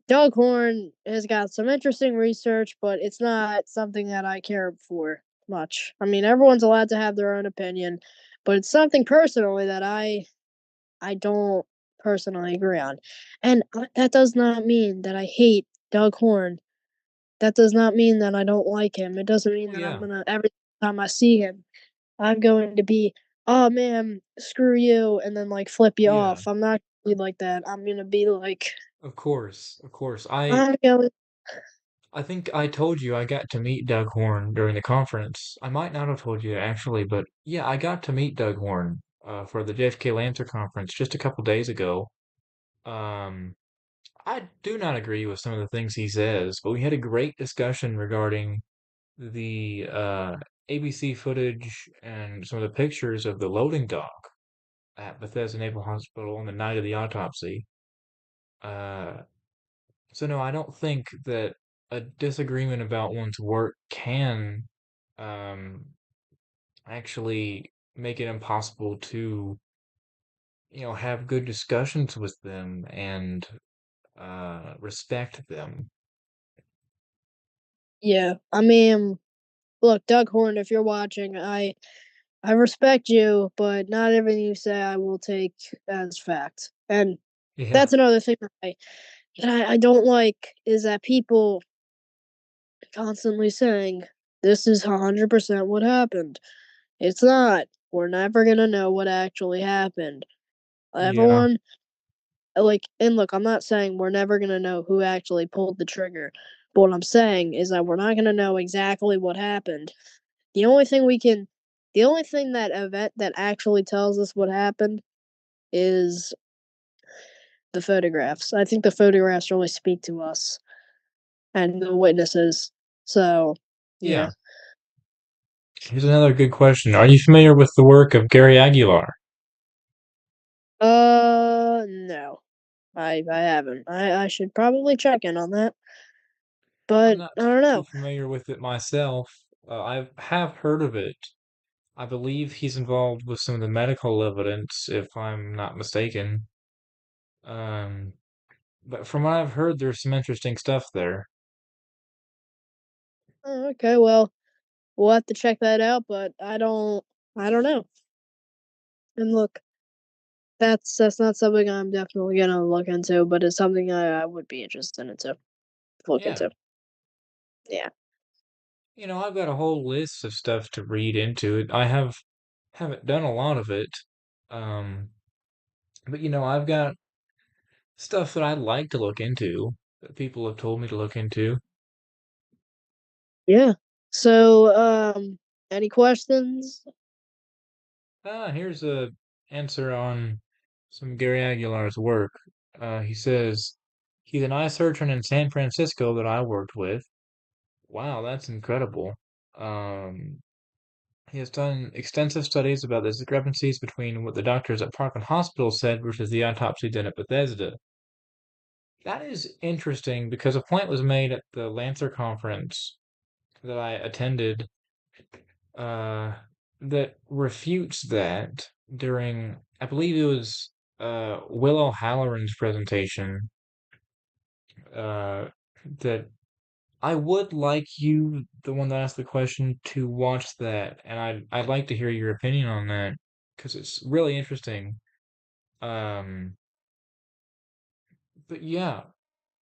Doug Horn has got some interesting research, but it's not something that I care for much. I mean, everyone's allowed to have their own opinion, but it's something personally that I don't personally agree on. And that does not mean that I hate Doug Horn. That does not mean that I don't like him. It doesn't mean Oh that I'm yeah, gonna every time I see him, I'm going to be, oh man, screw you, and then like flip you yeah. off. I'm not gonna be like that. I'm gonna be like, Of course, of course. I I'm going. I think I told you I got to meet Doug Horn during the conference. I might not have told you actually, but yeah, I got to meet Doug Horn for the JFK Lancer conference just a couple days ago. Um, I do not agree with some of the things he says, but we had a great discussion regarding the ABC footage and some of the pictures of the loading dock at Bethesda Naval Hospital on the night of the autopsy. Uh, so no, I don't think that a disagreement about one's work can um, actually make it impossible to, have good discussions with them and respect them. Yeah, I mean, look, Doug Horn, if you're watching, I respect you, but not everything you say I will take as fact. And Yeah, that's another thing that I don't like is that people constantly saying this is 100% what happened. It's not. We're never gonna know what actually happened. yeah, Everyone and look, I'm not saying we're never gonna know who actually pulled the trigger. But what I'm saying is that we're not gonna know exactly what happened. The only thing we can the only thing that event that actually tells us what happened is the photographs. I think the photographs really speak to us and the witnesses. So, yeah. yeah. Here's another good question. Are you familiar with the work of Gary Aguilar? No. I haven't. I should probably check in on that, I'm but not I don't too know. familiar with it myself. I have heard of it. I believe he's involved with some of the medical evidence, if I'm not mistaken. Um, but from what I've heard, there's some interesting stuff there. Oh, okay, well, we'll have to check that out, but I don't know. And look, that's not something I'm definitely gonna look into, but it's something I would be interested into look Yeah. into. Yeah. I've got a whole list of stuff to read into it. Haven't done a lot of it. Um, but I've got stuff that I'd like to look into that people have told me to look into. Yeah. So, any questions? Here's a answer on some Gary Aguilar's work. He says he's an eye surgeon in San Francisco that I worked with. Wow, that's incredible. Um, he has done extensive studies about the discrepancies between what the doctors at Parkland Hospital said versus the autopsy done at Bethesda. That is interesting because a point was made at the Lancer conference that I attended uh, that refutes that during, I believe it was Will O'Halloran's presentation, uh, that I would like you, the one that asked the question, to watch that, and I'd like to hear your opinion on that because it's really interesting. Um, but yeah,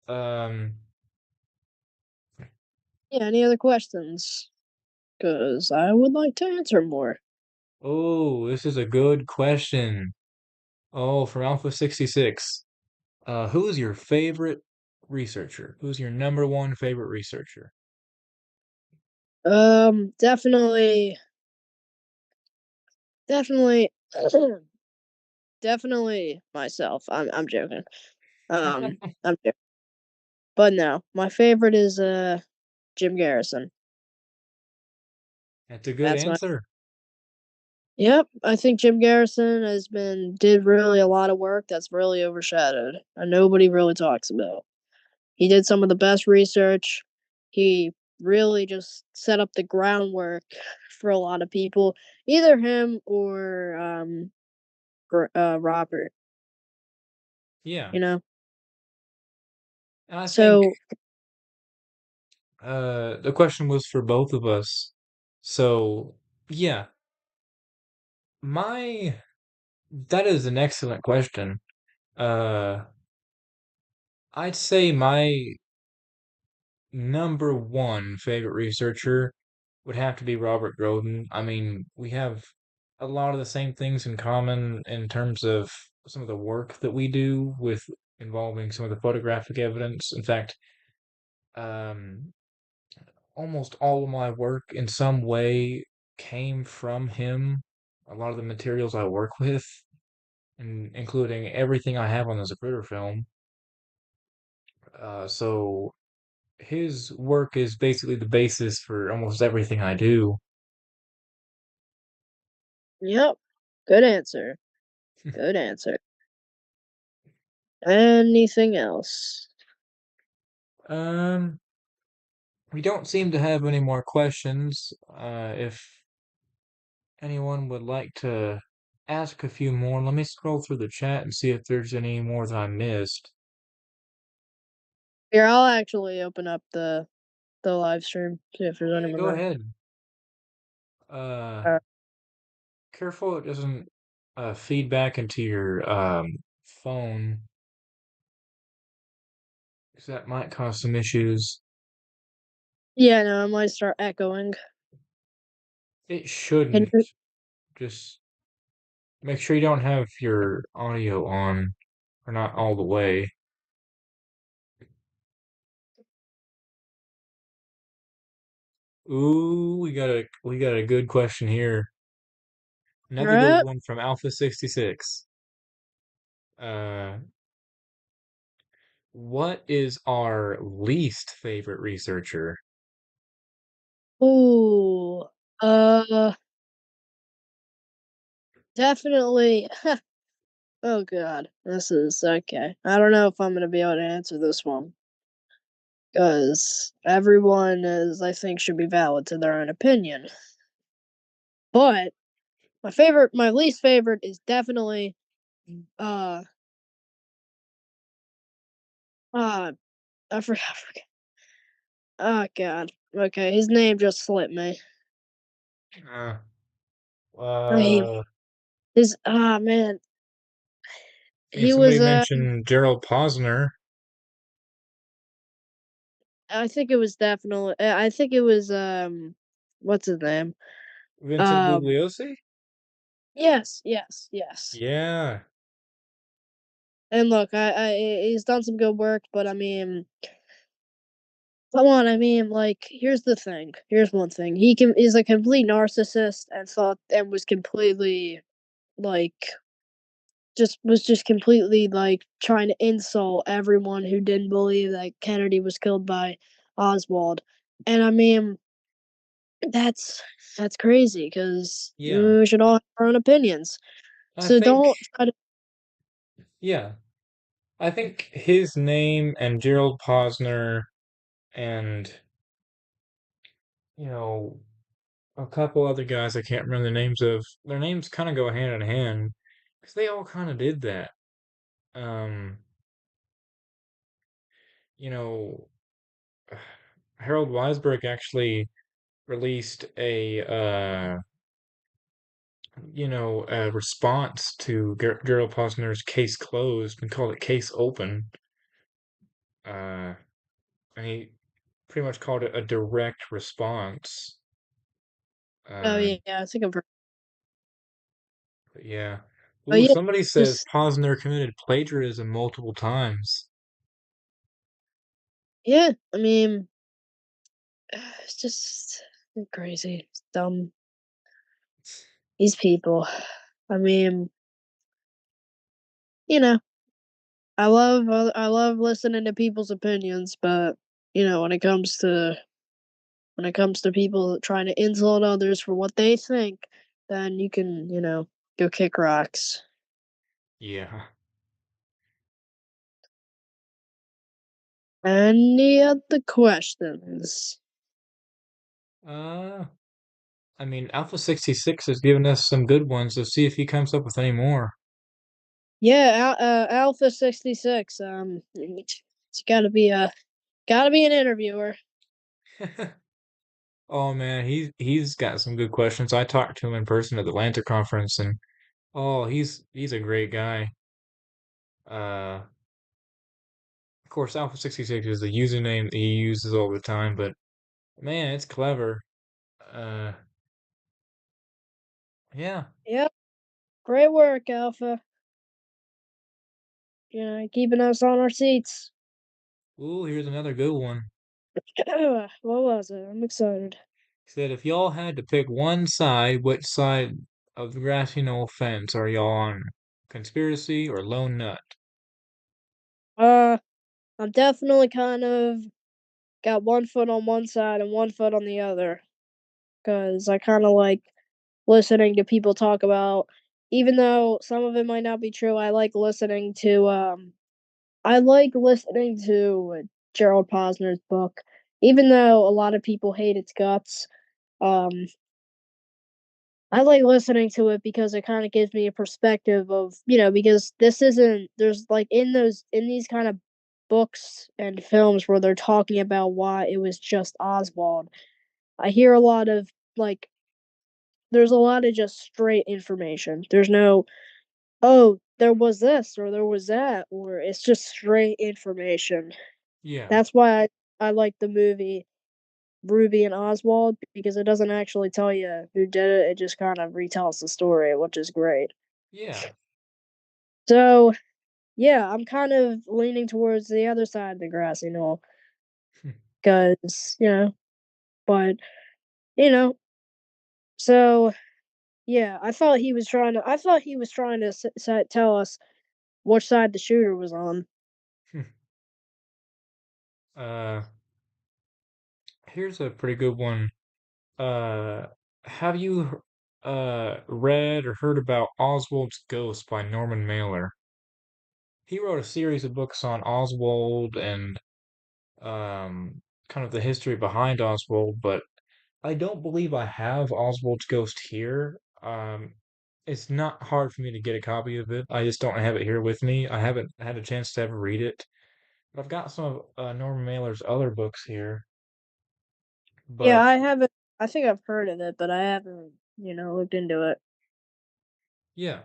um, Yeah, any other questions? Because I would like to answer more. oh, this is a good question. Oh, from Alpha 66. Who's your favorite researcher? Who's your number one favorite researcher? Definitely, definitely, definitely myself. I'm joking. I'm joking. But no, my favorite is Jim Garrison. That's a good That's my answer. Yep, I think Jim Garrison did really a lot of work that's really overshadowed and nobody really talks about. He did some of the best research. He really just set up the groundwork for a lot of people, either him or Robert, Yeah. you know. And I think So, the question was for both of us. So, yeah, my that is an excellent question. Uh, I'd say my number one favorite researcher would have to be Robert Groden. I mean, we have a lot of the same things in common in terms of some of the work that we do with involving some of the photographic evidence. In fact, almost all of my work in some way came from him. A lot of the materials I work with, and including everything I have on the Zapruder film. So his work is basically the basis for almost everything I do. Yep. Good answer. Good answer. Anything else? Um, we don't seem to have any more questions. If anyone would like to ask a few more, let me scroll through the chat and see if there's any more that I missed. Here, I'll actually open up the live stream, see if there's Yeah, anyone go there. ahead. Uh, Careful it doesn't feed back into your phone, because that might cause some issues. Yeah, no, I might start echoing. It Can shouldn't. you, Just make sure you don't have your audio on, or not all the way. Ooh, we got a good question here. Another good right? one from Alpha 66. Uh, what is our least favorite researcher? Ooh, uh, definitely. Oh God, this is okay. I don't know if I'm gonna be able to answer this one because everyone is, I think, should be valid to their own opinion. But my least favorite is definitely, uh, uh, I forget. Oh God. Okay, his name just slipped me. Uh, I mean, uh, man, I mean, he somebody was mentioned Gerald Posner, I think it was definitely I think it was what's his name? Vincent Um Bugliosi. yes, yes, yes. Yeah, And look, he's done some good work, but I mean, come on, I mean, like, here's the thing. Here's one thing. Is a complete narcissist and was completely like just completely like trying to insult everyone who didn't believe that Kennedy was killed by Oswald. And I mean, that's that's crazy because yeah. we should all have our own opinions. I So think, don't try to. yeah, I think his name and Gerald Posner and, you know, a couple other guys I can't remember the names of, their names kind of go hand in hand because they all kind of did that. Um, you know, Harold Weisberg actually released a response to Gerald Posner's Case Closed and called it Case Open. Uh, and he pretty much called it a direct response. Oh Uh, yeah, I think I've heard. but yeah. But Ooh, yeah, somebody says just Posner committed plagiarism multiple times. yeah. I mean, it's just crazy. It's dumb. These people. I mean, you know, I love listening to people's opinions, but when it comes to people trying to insult others for what they think, then you can go kick rocks. Yeah. Any other questions? Uh, I mean, Alpha 66 has given us some good ones, so see if he comes up with any more. Yeah, Alpha 66. It's gotta be an interviewer. Oh man, he's got some good questions. I talked to him in person at the Atlanta conference, and oh, he's a great guy. Of course, Alpha 66 is the username that he uses all the time, but man, it's clever. Uh, yeah. Yep, great work, Alpha. Keeping us on our seats. Ooh, here's another good one. What was it? I'm excited. He said, if y'all had to pick one side, which side of the grassy knoll fence are y'all on? Conspiracy or lone nut? Uh, I'm definitely kind of got one foot on one side and one foot on the other, cause I kind of like listening to people talk about, even though some of it might not be true. I like listening to Gerald Posner's book, even though a lot of people hate its guts. Um, I like listening to it because it kinda gives me a perspective of, because this isn't there's, like, in these kind of books and films where they're talking about why it was just Oswald, I hear a lot of, like there's a lot of just straight information. There's no, "Oh, there was this or there was that," or it's just straight information. Yeah, That's why I like the movie Ruby and Oswald because it doesn't actually tell you who did it, it just kind of retells the story, which is great. yeah. So, yeah, I'm kind of leaning towards the other side of the grassy knoll, cause but, you know, so, yeah, I thought he was trying to tell us which side the shooter was on. uh, here's a pretty good one. Uh, have you read or heard about Oswald's Ghost by Norman Mailer? He wrote a series of books on Oswald and kind of the history behind Oswald, but I don't believe I have Oswald's Ghost here. It's not hard for me to get a copy of it. I just don't have it here with me. I haven't had a chance to ever read it, but I've got some of Norman Mailer's other books here. Yeah, But I haven't I think I've heard of it, but I haven't, looked into it. yeah,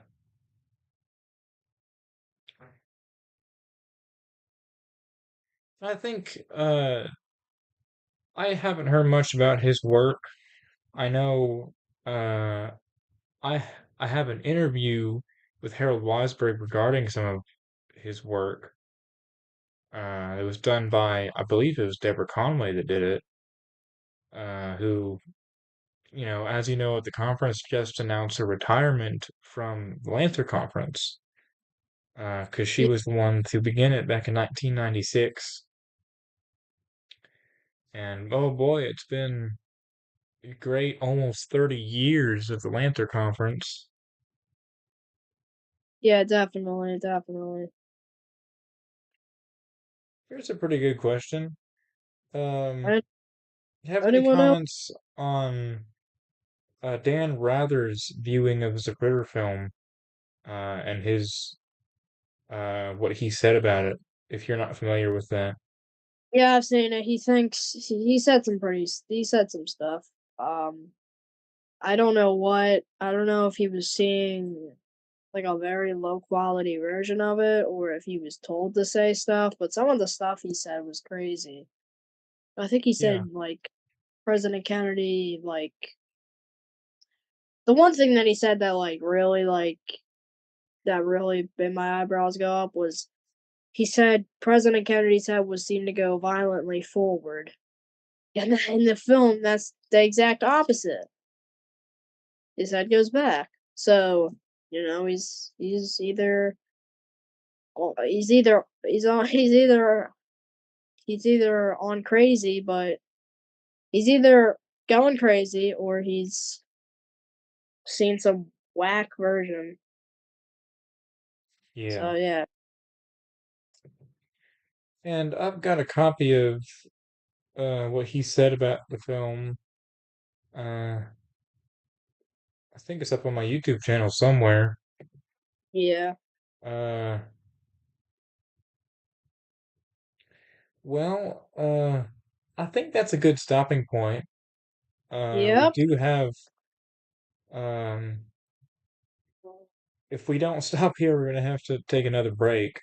I think I haven't heard much about his work. I know uh, I I have an interview with Harold Weisberg regarding some of his work. It was done by, I believe it was Deborah Conway that did it, who, as you know, at the conference just announced her retirement from the Lantern Conference, because she Yeah, was the one to begin it back in 1996. And oh boy, it's been a great almost 30 years of the Lantern Conference. yeah, definitely, definitely. Here's a pretty good question. Um, An have any anyone else? comments on Dan Rather's viewing of the Zapruder film and his what he said about it, if you're not familiar with that. Yeah, I've seen it. He said he said some stuff. Um, I don't know if he was seeing like a very low quality version of it or if he was told to say stuff, but some of the stuff he said was crazy. I think he Yeah, said like President Kennedy, like the one thing that he said that that really made my eyebrows go up was he said President Kennedy's head was seen to go violently forward. And then in the film, that's the exact opposite. His head goes back. So, he's either on crazy, but he's either going crazy or he's seen some whack version. yeah. So yeah. And I've got a copy of what he said about the film. I think it's up on my YouTube channel somewhere. Yeah. Uh, well, I think that's a good stopping point. We Yep. do have, um, if we don't stop here, we're gonna have to take another break.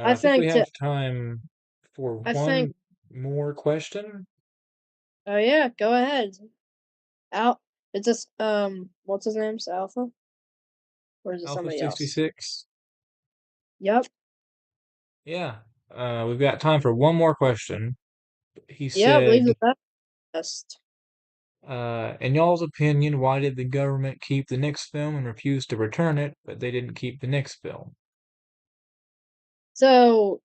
I I think we think have to time for I think one more question. oh yeah, go ahead. Al it's just what's his name's Alpha? Or is it Alpha somebody else? 66. Yep. Yeah. We've got time for one more question. He Yep, leave said, the best. in y'all's opinion, why did the government keep the next film and refuse to return it, but they didn't keep the next film? So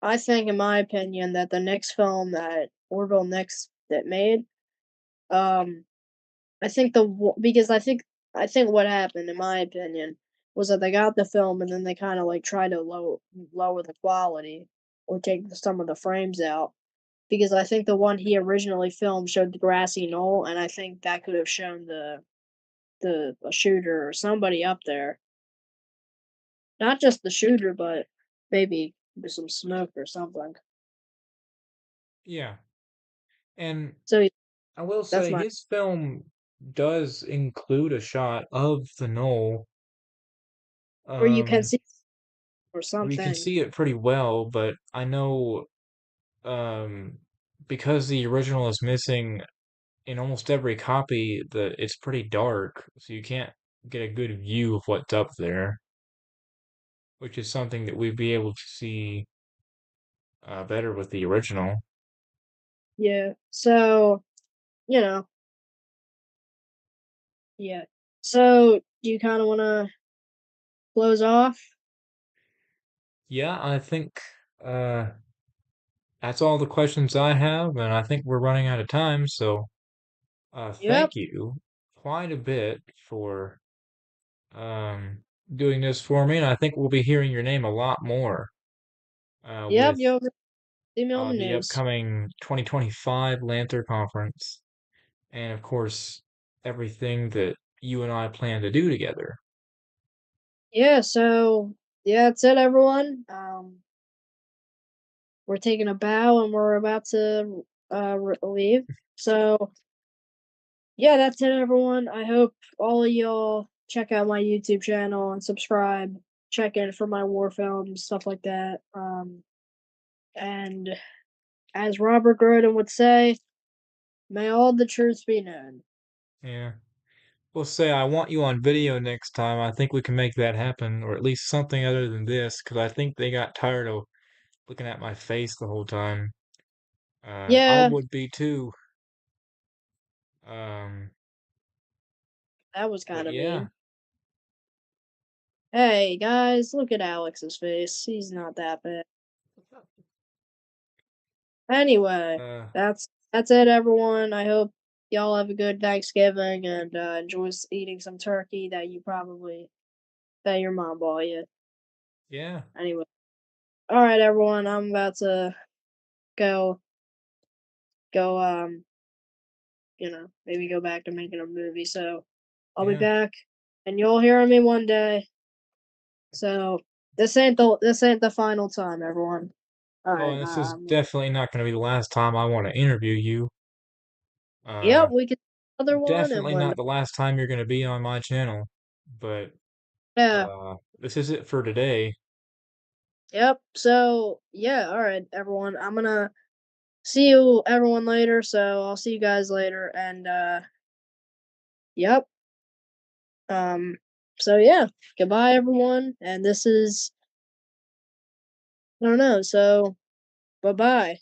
I think, in my opinion, that the next film that Orville next that made, um, I think because I think what happened, in my opinion, was that they got the film and then they kind of like tried to lower the quality or take some of the frames out because I think the one he originally filmed showed the grassy knoll, and I think that could have shown the a shooter or somebody up there, not just the shooter, but maybe some smoke or something. Yeah, and So I will that's say my his film does include a shot of the knoll, where you can um, see or where you can something. see it pretty well, but I know, um, because the original is missing in almost every copy, that it's pretty dark, so you can't get a good view of what's up there, which is something that we'd be able to see better with the original. Yeah. So you know, yeah. So do you kind of want to close off? Yeah, I think uh, that's all the questions I have, and I think we're running out of time, so Yep. thank you quite a bit for um, doing this for me, and I think we'll be hearing your name a lot more Yep. with You'll see me on the the news. upcoming 2025 Lantern Conference, and of course, everything that you and I plan to do together. Yeah. So yeah, that's it, everyone. We're taking a bow and we're about to leave. So yeah, that's it, everyone. I hope all of y'all check out my YouTube channel and subscribe. Check in for my war films, stuff like that. And as Robert Grodin would say, may all the truth be known. Yeah. We'll say I want you on video next time. I think we can make that happen, or at least something other than this, because I think they got tired of looking at my face the whole time. I Yeah, would be too. Um, that was but kind of yeah, mean. Hey guys, look at Alex's face. He's not that bad. Anyway, uh, that's it, everyone. I hope y'all have a good Thanksgiving and enjoy eating some turkey that your mom bought you. yeah, Anyway, all right, everyone. I'm about to go go maybe go back to making a movie. So I'll be yeah. back, and you'll hear me one day. So this ain't the final time, everyone. All Oh, right. and this is definitely not going to be the last time I want to interview you. Yep, Uh, we can do another one, and Definitely when not the last time you're going to be on my channel. But yeah, this is it for today. yep. So yeah, all right, everyone. I'm gonna see you everyone later. So I'll see you guys later, and yep. Um. So yeah, goodbye, everyone. And this is I don't know. So bye bye.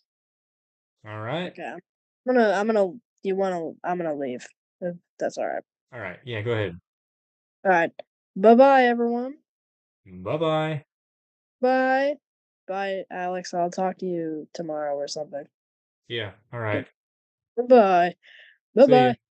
All right. Okay. I'm gonna. You wanna? I'm gonna leave. If that's all right. All right. Yeah, go ahead. All right. Bye bye, everyone. Bye bye. Bye. Bye, Alex. I'll talk to you tomorrow or something. Yeah. All right. Goodbye. Bye See you. bye.